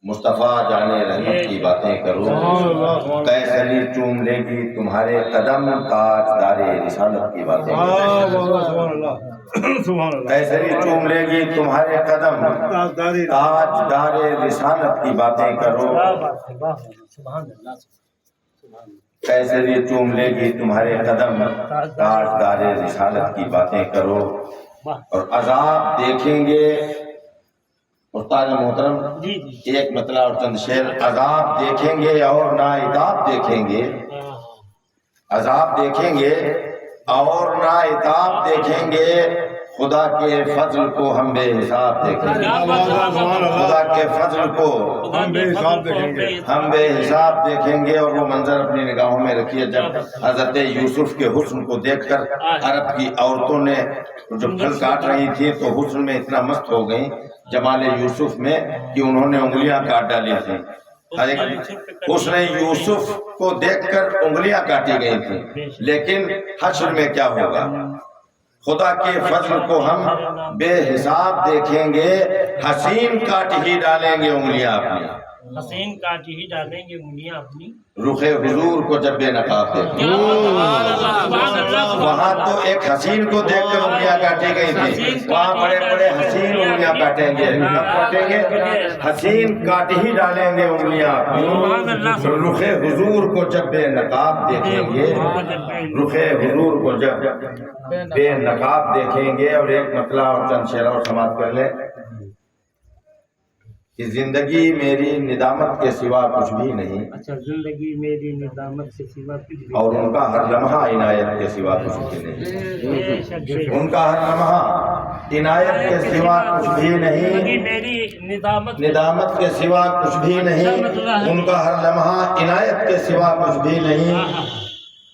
مصطفیٰ جانے رحمت کی باتیں کرو، کیسری چوم لے گی تمہارے قدم، تاجدار رسالت کی باتیں کرو، کیسری چوم لے گی تمہارے قدم، تاجدار رسالت کی باتیں کرو، کیسری چوم لے گی تمہارے قدم، تاجدار رسالت کی باتیں کرو، اور عذاب دیکھیں گے۔ استاد محترم ایک مطلع اور چند شعر، عذاب دیکھیں گے اور نہ عتاب دیکھیں گے، عذاب دیکھیں گے اور نہ عتاب دیکھیں گے، خدا کے فضل کو ہم بے حساب دیکھیں گے، خدا کے فضل کو ہم بے حساب دیکھیں گے۔ اور وہ منظر اپنی نگاہوں میں رکھیے جب حضرت یوسف کے حسن کو دیکھ کر عرب کی عورتوں نے جو پھل کاٹ رہی تھی تو حسن میں اتنا مست ہو گئیں جمال یوسف میں کہ انہوں نے انگلیاں کاٹ ڈالی تھیں۔ حسن یوسف کو دیکھ کر انگلیاں کاٹی گئی تھیں، لیکن حشر میں کیا ہوگا؟ خدا کے فضل کو ہم بے حساب دیکھیں گے، حسین کاٹ ہی ڈالیں گے انگلیاں اپنی، حسین کاٹ ہی ڈالیں گے انگلیاں اپنی، رخ حضور کو جب بے نقاب دیکھیں گے۔ وہاں تو ایک حسین کو دیکھ کر انگلیاں کاٹی گئی تھی، وہاں بڑے بڑے حسین انگلیاں کاٹیں گے، حسین کاٹ ہی ڈالیں گے انگلیاں اپنی، رخ حضور کو جب بے نقاب دیکھیں گے، رخ حضور کو جب بے نقاب دیکھیں گے۔ اور ایک مطلع اور چند شعر اور سماعت کر لیں کہ زندگی میری ندامت کے سوا کچھ بھی نہیں، اچھا زندگی میری ندامت سے سوا کچھ بھی، اور ان کا ہر لمحہ عنایت کے سوا کچھ بھی نہیں، ان کا ہر لمحہ عنایت کے سوا کچھ بھی نہیں، زندگی میری ندامت کے سوا کچھ بھی نہیں، ان کا ہر لمحہ عنایت کے سوا کچھ بھی نہیں،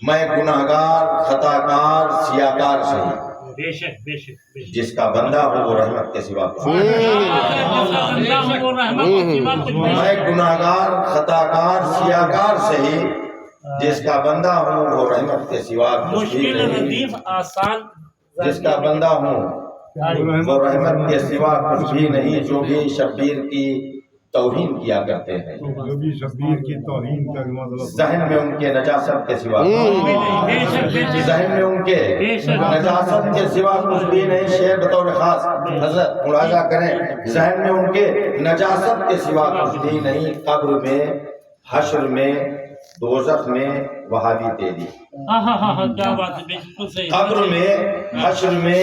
میں گناہگار خطا کار سیاہ کار سہی، بے شک بے شک بے شک، جس کا بندہ ہو وہ رحمت کے سوا کچھ نہیں، میں گناہگار خطا کار سیاہ کار سہی، جس کا بندہ ہوں وہ رحمت کے سوا کچھ بھی مشکل نہیں، ردیف آسان، جس کا بندہ ہوں وہ رحمت کے سوا کچھ بھی نہیں، جو بھی شبیر کی توہین کیا کرتے ہیں، جو بھی شبیر کی توہین کا مطلب ذہن میں ان کے نجاست کے سوا ذہن میں ان کے نجاست کے سوا کچھ بھی نہیں۔ شعر بطور خاص حضرت ملاحظہ کریں، ذہن میں ان کے نجاست کے سوا کچھ بھی نہیں، قبر میں حشر میں دوزخ میں وہابی تیری، کیا بات ہے، بالکل صحیح، قبر میں حشر میں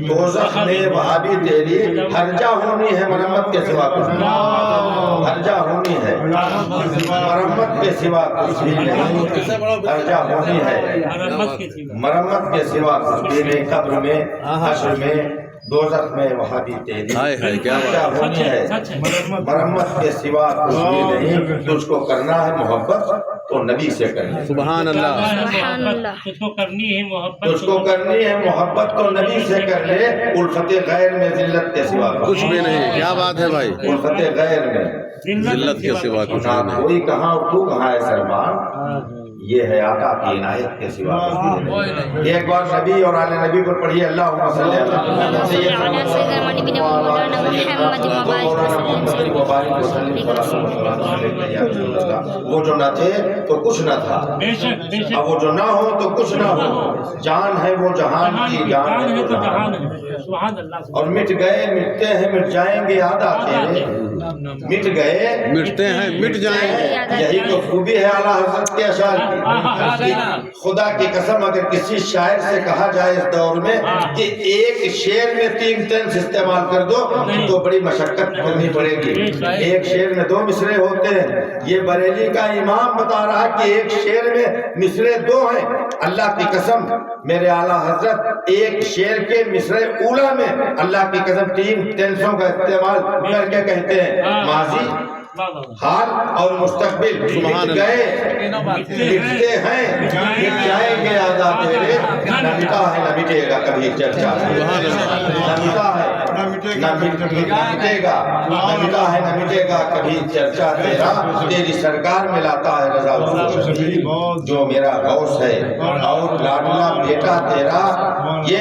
دوزخ میں وہابی تیری، ہر جا ہونی ہے مرمت کے سوا کچھ نہیں، ہر جا ہونی ہے مرمت کے سوا کچھ بھی نہیں، ہر جا ہونی ہے مرمت کے سوا کچھ بھی نہیں، قبر میں حشر میں دوزخ میں وہابی تیری، ہر جا ہونی ہے مرمت کے سوا کچھ بھی نہیں، تجھ کو کرنا ہے محبت تو نبی سے کرنا، سبحان اللہ، تجھ کو کرنی ہے محبت، تجھ کو کرنی ہے محبت تو نبی سے کر لے، الفت غیر میں ذلت کے سوا کچھ بھی نہیں، کیا بات ہے بھائی، الفت غیر میں ذلت کے سوا کچھ بھی نہ نہیں، کوئی کہاں اور تو کہاں ہے سلمان، یہ ہے آقا کی عنایت کے سوا کچھ بھی نہیں۔ ایک بار نبی اور آل نبی پر پڑھیے، اللہم صلی اللہ وہ جو نہ تھے تو کچھ نہ تھا، اب وہ جو نہ ہو تو کچھ نہ ہو، جان ہے وہ جہان کی، جان ہے وہ جہان، اور مٹ گئے مٹتے ہیں مٹ جائیں گے آدھا تیرے، مٹ گئے مٹتے ہیں مٹ جائیں گے، یہی تو خوبی ہے اعلیٰ حضرت کے اشعار کی۔ خدا کی قسم اگر کسی شاعر سے کہا جائے اس دور میں کہ ایک شعر میں 3 ٹینس استعمال کر دو تو بڑی مشقت کرنی پڑے گی، ایک شعر میں 2 مصرے ہوتے ہیں، یہ بریلی کا امام بتا رہا ہے کہ ایک شعر میں مصرے 2 ہیں، اللہ کی قسم میرے اعلیٰ حضرت ایک شعر کے مصرے اولا میں اللہ کی قسم 3 ٹینسوں کا استعمال کر کے کہتے ہیں ماضی حال اور مستقبل، مٹ گئے مٹتے ہیں مٹ جائیں گے آدھا تیرے، نہ مٹا ہے نہ مٹے گا کبھی چرچا، نہ مٹا ہے نہ مٹے گا، نہ مٹا ہے نہ مٹے گا کبھی چرچا تیرا، تیری سرکار میں لاتا ہے رضا جو میرا غوث ہے، اور لاڈلا بیٹا تیرا، یہ